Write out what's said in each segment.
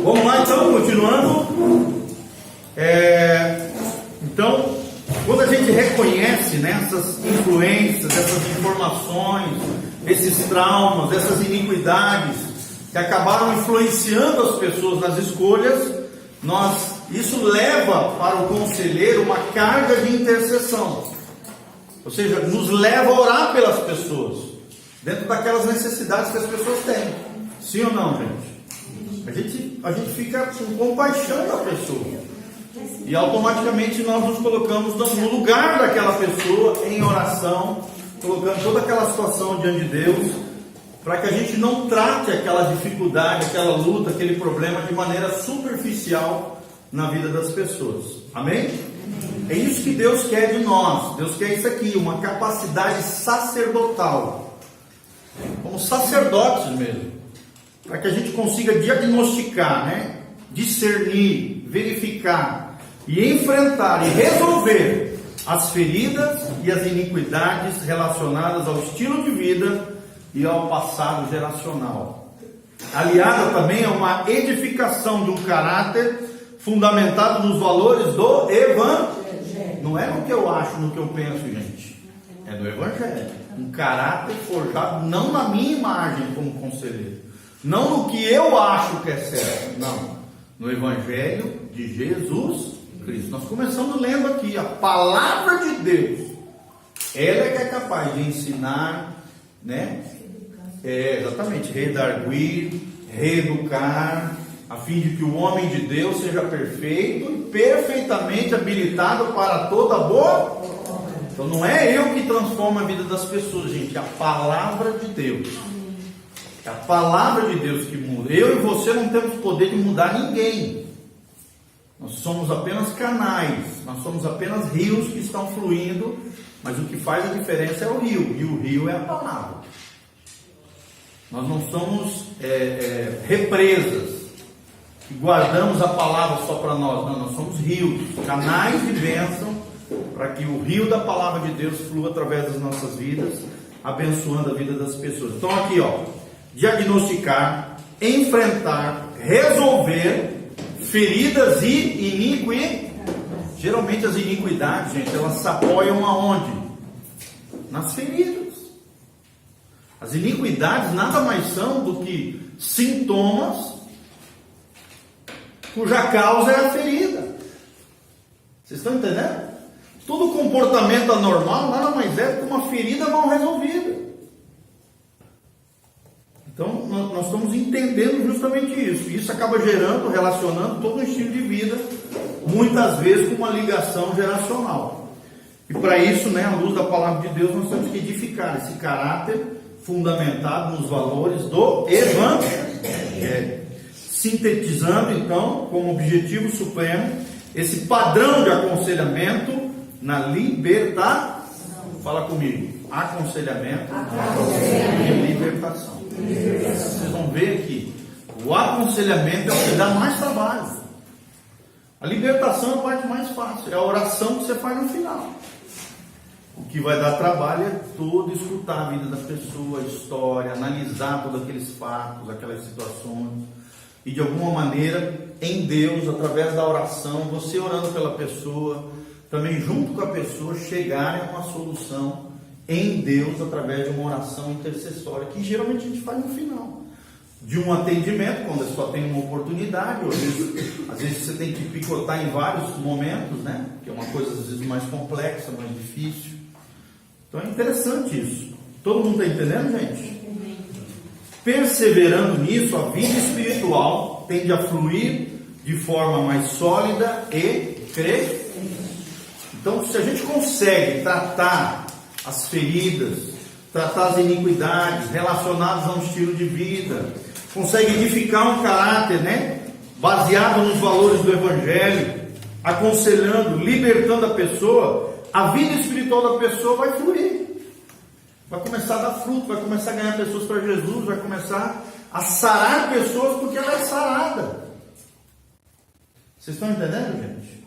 Vamos lá então, continuando. Então, quando a gente reconhece, né, essas influências, essas informações, esses traumas, essas iniquidades que acabaram influenciando as pessoas nas escolhas, isso leva para o conselheiro uma carga de intercessão. Ou seja, nos leva a orar pelas pessoas, dentro daquelas necessidades que as pessoas têm. Sim ou não, gente? A gente fica com compaixão da pessoa. E automaticamente nós nos colocamos no lugar daquela pessoa em oração, colocando toda aquela situação diante de Deus, para que a gente não trate aquela dificuldade, aquela luta, aquele problema de maneira superficial na vida das pessoas. Amém? É isso que Deus quer de nós. Deus quer isso aqui, uma capacidade sacerdotal, como sacerdotes mesmo, para que a gente consiga diagnosticar, né? Discernir, verificar e enfrentar e resolver as feridas e as iniquidades relacionadas ao estilo de vida e ao passado geracional, aliada também a uma edificação de um caráter fundamentado nos valores do Evangelho. Não é no que eu acho, no que eu penso, gente, é do Evangelho. Um caráter forjado não na minha imagem como conselheiro, não no que eu acho que é certo, não, no Evangelho de Jesus Cristo. Nós começamos lendo aqui a palavra de Deus. Ela é que é capaz de ensinar, né? Exatamente, redarguir, reeducar, a fim de que o homem de Deus seja perfeito e perfeitamente habilitado para toda boa. Então não é eu que transformo a vida das pessoas, gente, é a palavra de Deus. É a palavra de Deus que muda. Eu e você não temos poder de mudar ninguém. Nós somos apenas canais, nós somos apenas rios que estão fluindo, mas o que faz a diferença é o rio, e o rio é a palavra. Nós não somos represas, que guardamos a palavra só para nós, não, nós somos rios, canais de bênção, para que o rio da palavra de Deus flua através das nossas vidas, abençoando a vida das pessoas. Então aqui, diagnosticar, enfrentar, resolver feridas e iniquidades. Geralmente as iniquidades, gente, elas se apoiam aonde? Nas feridas. As iniquidades nada mais são do que sintomas cuja causa é a ferida. Vocês estão entendendo? Todo comportamento anormal nada mais é do que uma ferida mal resolvida. Então, nós estamos entendendo justamente isso. E isso acaba gerando, relacionando todo um estilo de vida, muitas vezes com uma ligação geracional. E para isso, né, à luz da palavra de Deus, nós temos que edificar esse caráter fundamentado nos valores do Evangelho. Sintetizando, então, como objetivo supremo, esse padrão de aconselhamento na libertação. Fala comigo. Aconselhamento e libertação. Vocês vão ver que o aconselhamento é o que dá mais trabalho. A libertação é a parte mais fácil, é a oração que você faz no final. O que vai dar trabalho é todo escutar a vida da pessoa, a história, analisar todos aqueles fatos, aquelas situações, e de alguma maneira, em Deus, através da oração, você orando pela pessoa, também junto com a pessoa, chegarem a uma solução em Deus, através de uma oração intercessória, que geralmente a gente faz no final de um atendimento, quando só tem uma oportunidade, ou às vezes você tem que picotar em vários momentos, né? Que é uma coisa às vezes mais complexa, mais difícil. Então é interessante isso. Todo mundo está entendendo, gente? Perseverando nisso, a vida espiritual tende a fluir de forma mais sólida e crescente. Então, se a gente consegue tratar as feridas, tratar as iniquidades relacionadas a um estilo de vida, consegue edificar um caráter, né, baseado nos valores do Evangelho, aconselhando, libertando a pessoa, a vida espiritual da pessoa vai fluir, vai começar a dar fruto, vai começar a ganhar pessoas para Jesus, vai começar a sarar pessoas porque ela é sarada. Vocês estão entendendo, gente?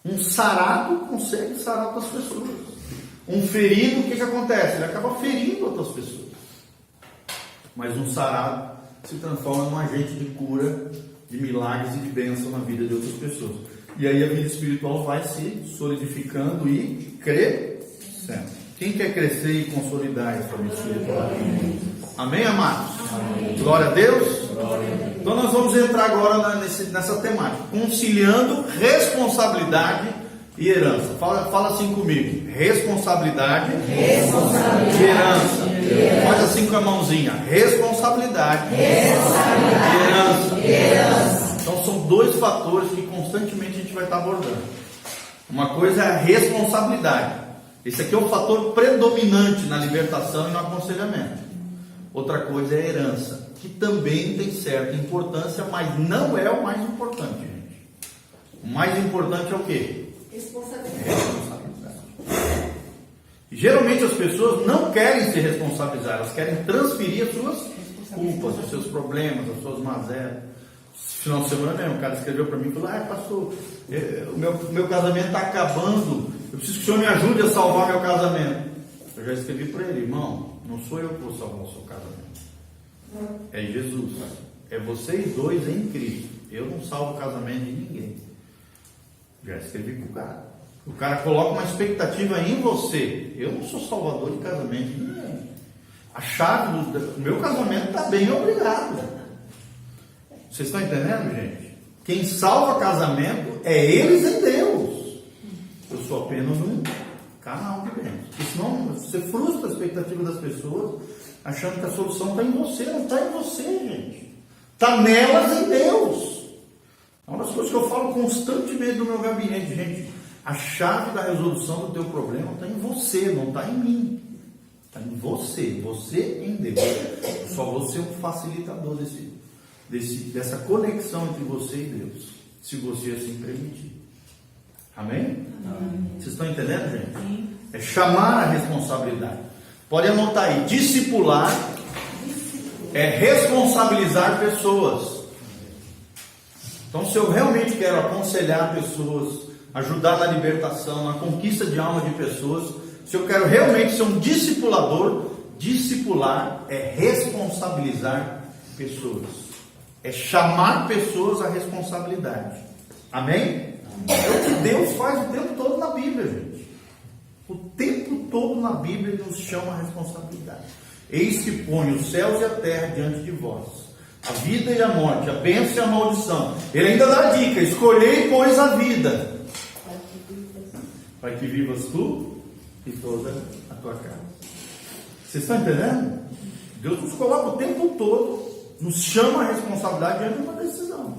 Um sarado consegue sarar outras pessoas. Um ferido, o que acontece? Ele acaba ferindo outras pessoas. Mas um sarado se transforma num agente de cura de milagres e de bênção na vida de outras pessoas. E aí a vida espiritual vai se solidificando e crescendo. Quem quer crescer e consolidar essa vida espiritual? Amém, amados? Amém. Glória a Deus. Então nós vamos entrar agora nessa temática, conciliando responsabilidade e herança. Fala assim comigo: responsabilidade e herança. Faz assim com a mãozinha: responsabilidade e herança. Então são dois fatores que constantemente a gente vai estar abordando. Uma coisa é a responsabilidade. Esse aqui é o fator predominante na libertação e no aconselhamento. Outra coisa é a herança, que também tem certa importância, mas não é o mais importante, gente. O mais importante é o quê? Responsabilidade. E geralmente as pessoas não querem se responsabilizar, elas querem transferir as suas culpas, os seus problemas, as suas mazelas. Esse final de semana mesmo, o cara escreveu para mim e falou: pastor, o meu casamento está acabando, eu preciso que o senhor me ajude a salvar meu casamento. Eu já escrevi para ele: irmão, não sou eu que vou salvar o seu casamento, é Jesus, é vocês dois em Cristo. Eu não salvo o casamento de ninguém. Já escrevi para o cara. O cara coloca uma expectativa em você. Eu não sou salvador de casamento de ninguém. A chave do meu casamento está bem, obrigado. Vocês estão entendendo, gente? Quem salva casamento é eles em Deus. Eu sou apenas um canal de bênção. Porque senão você frustra a expectativa das pessoas, achando que a solução está em você. Não está em você, gente. Está nelas em Deus. É uma das coisas que eu falo constantemente no meu gabinete, gente. A chave da resolução do teu problema está em você, não está em mim. Está em você. Você em Deus. Eu só vou ser um facilitador dessa conexão entre você e Deus, se você assim permitir. Amém? Amém. Vocês estão entendendo, gente? Sim. É chamar a responsabilidade. Pode anotar aí: discipular é responsabilizar pessoas. Então, se eu realmente quero aconselhar pessoas, ajudar na libertação, na conquista de alma de pessoas, se eu quero realmente ser um discipulador, discipular é responsabilizar pessoas. É chamar pessoas à responsabilidade. Amém? É o que Deus faz o tempo todo na Bíblia, gente. O tempo todo na Bíblia Ele nos chama à responsabilidade. Eis que põe os céus e a terra diante de vós, a vida e a morte, a bênção e a maldição. Ele ainda dá a dica: escolhei, pois, a vida, para que vivas tu e toda a tua casa. Vocês estão entendendo? Deus nos coloca o tempo todo, nos chama a responsabilidade diante de uma decisão.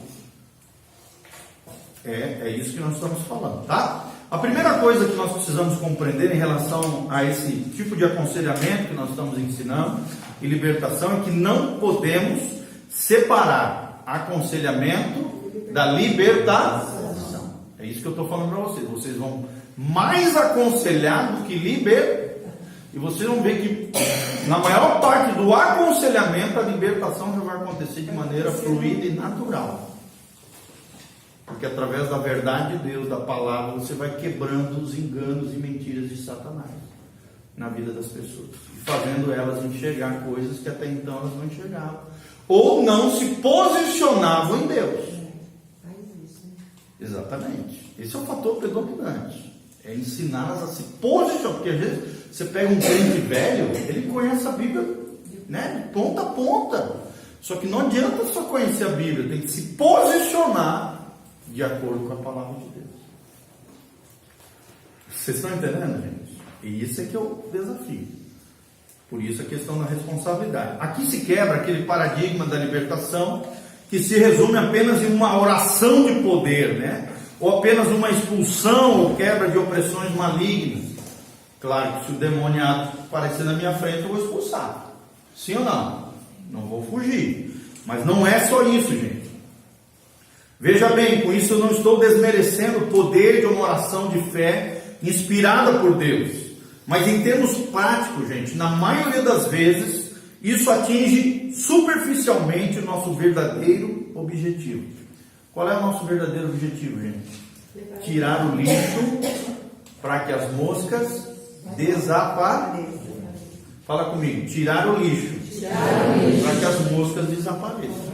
É isso que nós estamos falando, tá? A primeira coisa que nós precisamos compreender em relação a esse tipo de aconselhamento que nós estamos ensinando e libertação é que não podemos separar aconselhamento da libertação. É isso que eu estou falando para vocês. Vocês vão mais aconselhar do que libertar. E vocês vão ver que na maior parte do aconselhamento a libertação já vai acontecer de maneira fluida e natural. Porque através da verdade de Deus, da palavra, você vai quebrando os enganos e mentiras de Satanás na vida das pessoas, e fazendo elas enxergar coisas que até então elas não enxergavam, ou não se posicionavam em Deus. Exatamente. Esse é o fator predominante. É ensiná-las a se posicionar, porque às vezes você pega um crente velho, ele conhece a Bíblia, né, de ponta a ponta. Só que não adianta só conhecer a Bíblia, tem que se posicionar de acordo com a palavra de Deus. Vocês estão entendendo, gente? E isso é que é o desafio. Por isso a questão da responsabilidade. Aqui se quebra aquele paradigma da libertação que se resume apenas em uma oração de poder, né? Ou apenas uma expulsão ou quebra de opressões malignas. Claro que se o demoniado aparecer na minha frente, eu vou expulsar. Sim ou não? Não vou fugir. Mas não é só isso, gente. Veja bem, com isso eu não estou desmerecendo o poder de uma oração de fé inspirada por Deus. Mas em termos práticos, gente, na maioria das vezes, isso atinge superficialmente o nosso verdadeiro objetivo. Qual é o nosso verdadeiro objetivo, gente? Tirar o lixo para que as moscas desapareçam. Fala comigo, tirar o lixo para que as moscas desapareçam.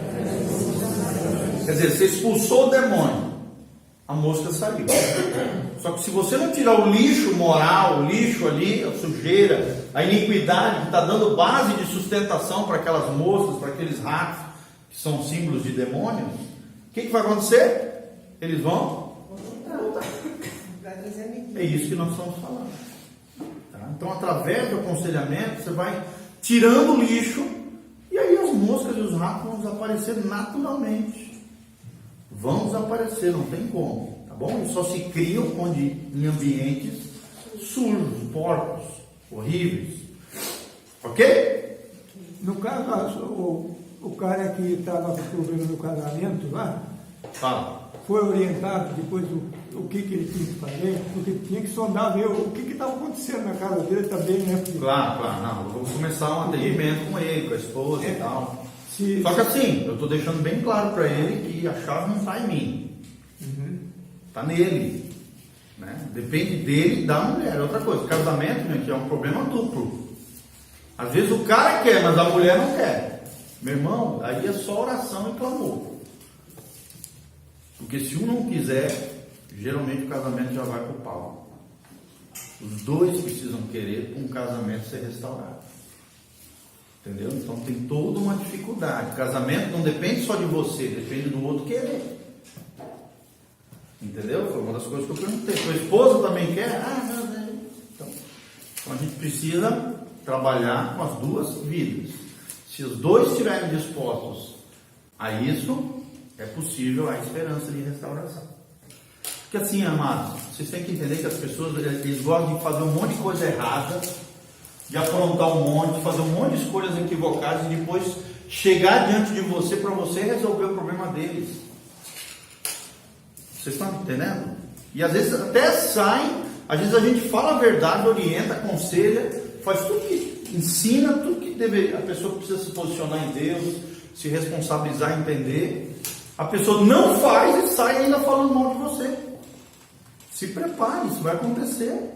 Quer dizer, você expulsou o demônio, a mosca saiu. Só que se você não tirar o lixo moral, o lixo ali, a sujeira, a iniquidade que está dando base de sustentação para aquelas moscas, para aqueles ratos, que são símbolos de demônios, o que vai acontecer? Eles vão voltar. É isso que nós estamos falando. Tá? Então, através do aconselhamento, você vai tirando o lixo, e aí as moscas e os ratos vão desaparecer naturalmente. Vão desaparecer, não tem como. Tá bom? Eles só se criam em ambientes sujos, porcos, horríveis. Ok? No caso, o cara que estava com problema no casamento lá, Fala. foi orientado depois o que ele tinha que fazer, porque tinha que sondar, ver o que estava acontecendo na casa dele também, né? Porque, Claro. Não, vamos começar um atendimento com ele, com a esposa e tal. se, Só que assim, eu estou deixando bem claro para ele que a chave não está em mim. Está nele. Né? Depende dele e da mulher. Outra coisa, casamento, gente, é um problema duplo. Às vezes o cara quer, mas a mulher não quer. Meu irmão, aí é só oração e clamor. Porque se um não quiser, geralmente o casamento já vai para o pau. Os dois precisam querer para um casamento ser restaurado. Entendeu? Então tem toda uma dificuldade. O casamento não depende só de você, depende do outro querer. Entendeu? Foi uma das coisas que eu perguntei. Sua esposa também quer? Não. Então a gente precisa trabalhar com as duas vidas. Se os dois estiverem dispostos a isso, é possível a esperança de restauração. Porque assim, amados, vocês têm que entender que as pessoas, eles gostam de fazer um monte de coisa errada, de aprontar um monte, de fazer um monte de escolhas equivocadas e depois chegar diante de você para você resolver o problema deles. Vocês estão entendendo? E às vezes até saem, às vezes a gente fala a verdade, orienta, aconselha, faz tudo que ensina, tudo que deveria, a pessoa precisa se posicionar em Deus, se responsabilizar, entender. A pessoa não faz e sai ainda falando mal de você. Se prepare, isso vai acontecer.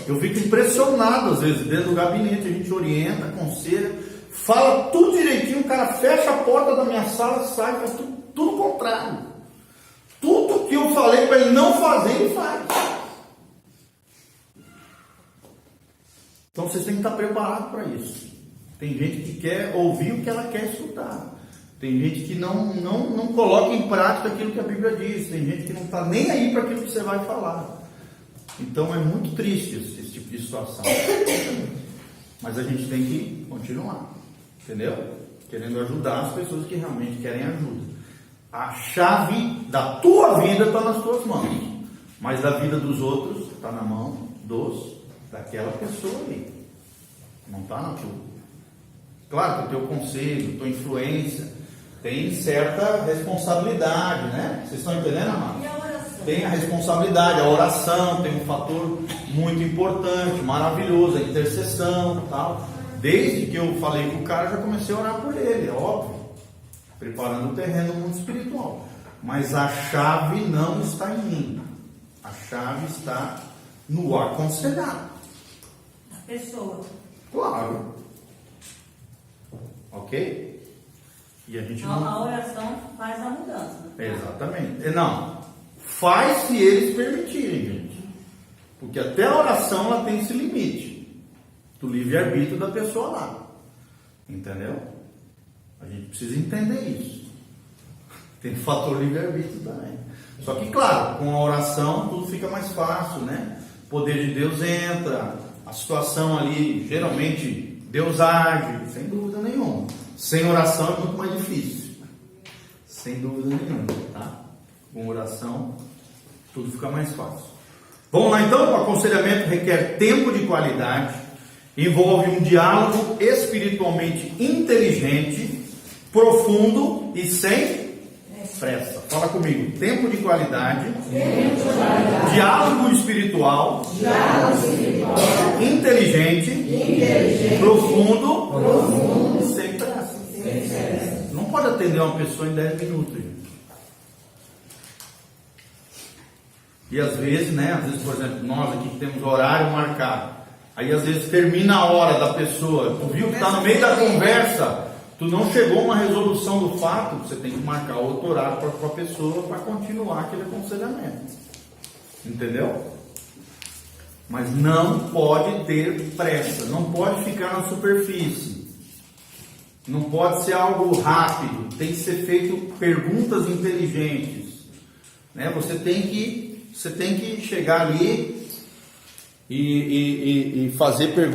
Eu fico impressionado às vezes, dentro do gabinete, a gente orienta, aconselha, fala tudo direitinho, o cara fecha a porta da minha sala, sai, faz tudo o contrário. Tudo que eu falei para ele não fazer, ele faz. Então vocês têm que estar preparados para isso. Tem gente que quer ouvir o que ela quer escutar. Tem gente que não coloca em prática aquilo que a Bíblia diz. Tem gente que não está nem aí para aquilo que você vai falar. Então é muito triste esse tipo de situação. Mas a gente tem que continuar. Entendeu? Querendo ajudar as pessoas que realmente querem ajuda. A chave da tua vida está nas tuas mãos. Mas da vida dos outros está na mão daquela pessoa ali. Não está na tua. Claro que o teu conselho, a tua influência tem certa responsabilidade, né? Vocês estão entendendo, amados? E a oração? Tem a responsabilidade, a oração tem um fator muito importante, maravilhoso, a intercessão e tal. Desde que eu falei com o cara, já comecei a orar por ele, é óbvio. Preparando o terreno no mundo espiritual. Mas a chave não está em mim. A chave está no aconselhado. A pessoa. Claro. Ok? E a gente não... A oração faz a mudança. Exatamente. Não. Faz se eles permitirem, gente. Porque até a oração ela tem esse limite. Do livre-arbítrio da pessoa lá. Entendeu? A gente precisa entender isso. Tem o fator livre-arbítrio também. Só que, claro, com a oração tudo fica mais fácil, né? O poder de Deus entra. A situação ali, geralmente, Deus age, sem dúvida nenhuma. Sem oração é muito mais difícil. Sem dúvida nenhuma, tá? Com oração, tudo fica mais fácil. Vamos lá então, o aconselhamento requer tempo de qualidade, envolve um diálogo espiritualmente inteligente, profundo e sem pressa. Fala comigo, tempo de qualidade, diálogo espiritual, inteligente, profundo e sem pressa. Não pode atender uma pessoa em 10 minutos, gente. E às vezes, né? Às vezes, por exemplo, nós aqui que temos horário marcado. Aí às vezes termina a hora da pessoa. Tu viu que está no meio da conversa. Tu não chegou a uma resolução do fato, você tem que marcar outro horário com a pessoa para continuar aquele aconselhamento. Entendeu? Mas não pode ter pressa, não pode ficar na superfície. Não pode ser algo rápido, tem que ser feito perguntas inteligentes. Né? Você tem que chegar ali e fazer perguntas